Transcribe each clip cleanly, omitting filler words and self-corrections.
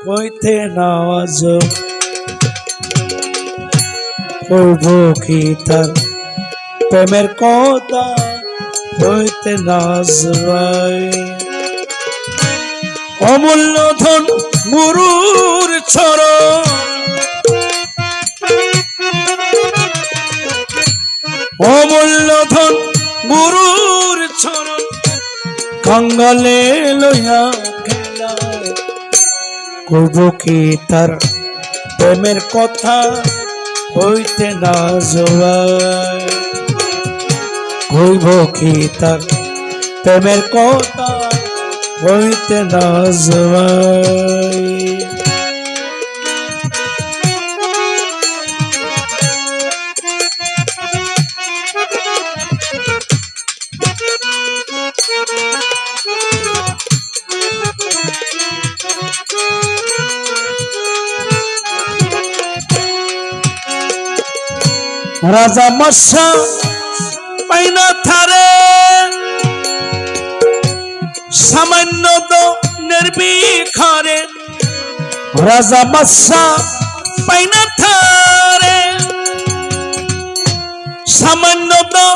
কইতে নাজ কইব কি তার প্রেমের কথা হইতে নাজ ভাই অমূল্য ধন গুরুর চরণ অমূল্য ধন গুরুর চরণ কাঙ্গালে লইয়া খেলায় কইব কি তার প্রেমের কথা হইতে না জোয়ায় কইব কি তার প্রেমের কথা হইতে না জোয়ায় রাজা মশা পাইনা থারে সামান্য দো নির্বিখারে রাজা মশা পাইনা থারে সামান্য দো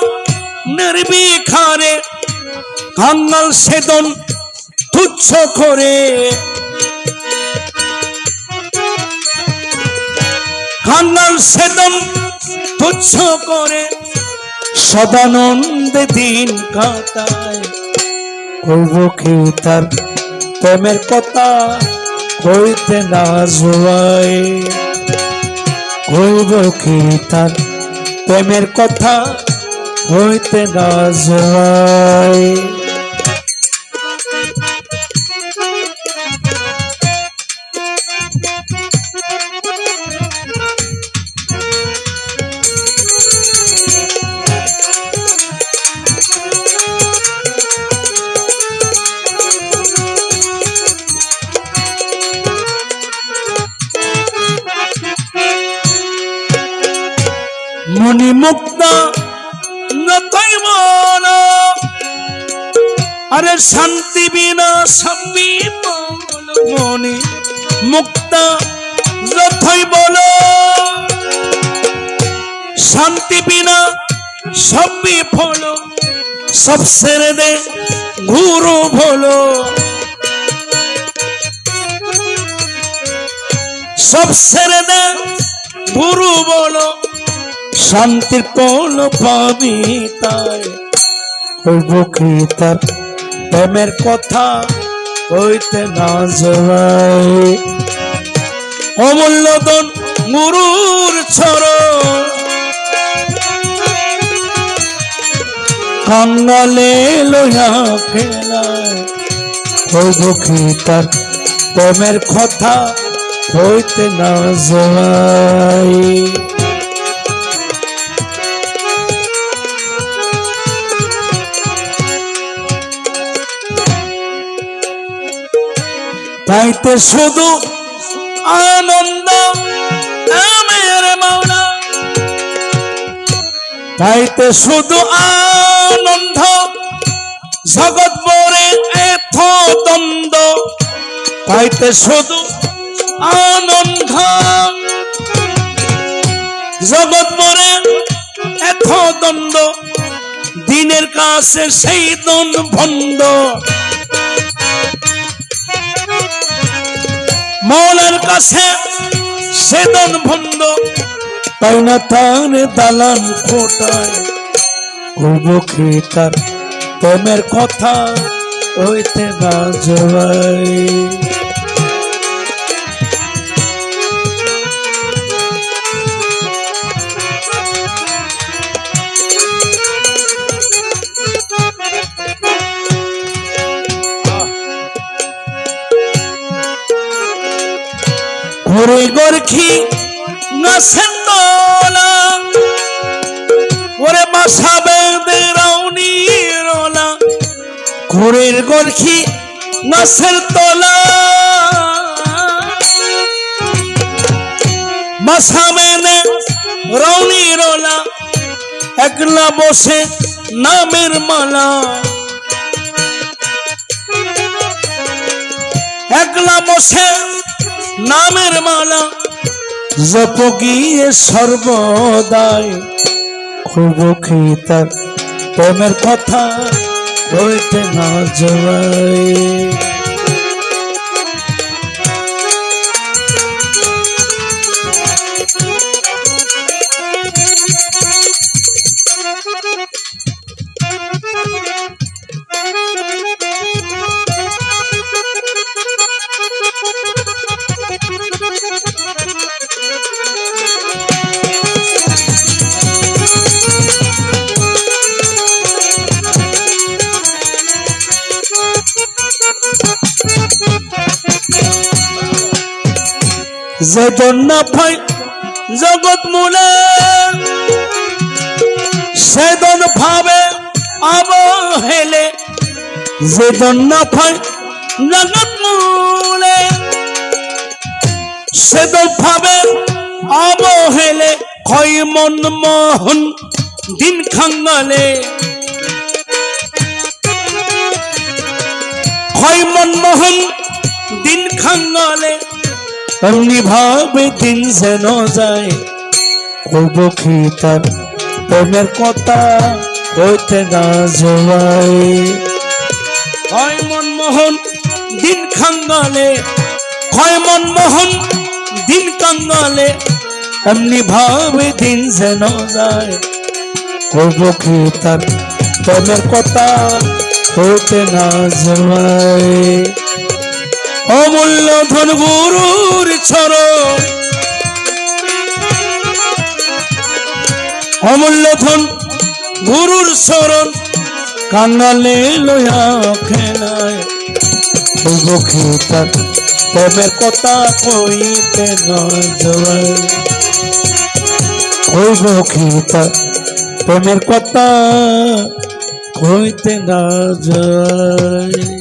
নির্বিখারে কাঙ্গাল সেদন তুচ্ছ করে কাঙ্গাল সেদন তুচ্ছ করে সদানন্দে দিন কাটায় কইব কি তার প্রেমের কথা কইতে না জোয়ায় কইব কি তার প্রেমের কথা হইতে না জোয়ায় মনি মুক্ত নতই মন আরে শান্তি বিনা সবই বল মনি মুক্ত যতই বলো শান্তি বিনা সবই ফলো সব ছেড়ে দে ঘুরো ভোলো সব ছেড়ে দে ঘুরো বলো শান্তির পল পাবি তাই কইব কি তার প্রেমের কথা হইতে না জোয়ায় অমূল্য ধন গুরুর চরণ কাঙ্গালে লইয়া খেলায় কইব কি তার প্রেমের কথা হইতে না জোয়ায় তাইতে শুধু আনন্দ আমার মাওলা তাইতে শুধু আনন্দ জগৎ ভরে এত দ্বন্দ্ব তাইতে শুধু আনন্দ জগৎ ভরে এত দ্বন্দ্ব দিনের কাছে সেই দন ভন্ড মৌলার কাছে সেদন ভন্ড তাই না তার দালান কোটায় কইব কি তার প্রেমের কথা হইতে না জোয়ায় ঘুরে গোরখি গাছের তলা ওরে বাসা বেঁধে রাউনি রোলা ঘুরের গোরখি গাছের তলা বাসা বেঁধে রাউনি রোলা একলা বসে নামের মালা একলা বসে নামের মালা জপ গিয়ে সর্বদাই খুব কি তার প্রেমের কথা হইতে না যায়। যেজন না পাই জগৎ মূলে সেজন ভাবে অবহেলে, যেজন না পাই জগৎ মূলে সেজন ভাবে অবহেলে, ক্ষয় মন মোহন দিন খাঙ্গালে, ক্ষয় মন মোহন দিন খাঙ্গালে, অমনি ভাবে দিন যেন যায় করব কি তার প্রেমের কথা হইতে না যায়। ক্ষয় মনমোহন দিন খাঙ্গালে, ক্ষয় মনমোহন দিন কাঙ্গালে, এমনি ভাবে দিন যেন যায় করব কি তার প্রেমের কথা হইতে না যায়। অমূল্য ধন গুরুর চরণ, অমূল্য ধন গুরুর চরণ, কাঙ্গালে লয়া খেলায় হইব কি তার প্রেমের কথা কইতে না যায়। হইব কি তার প্রেমের কথা কইতে না যায়।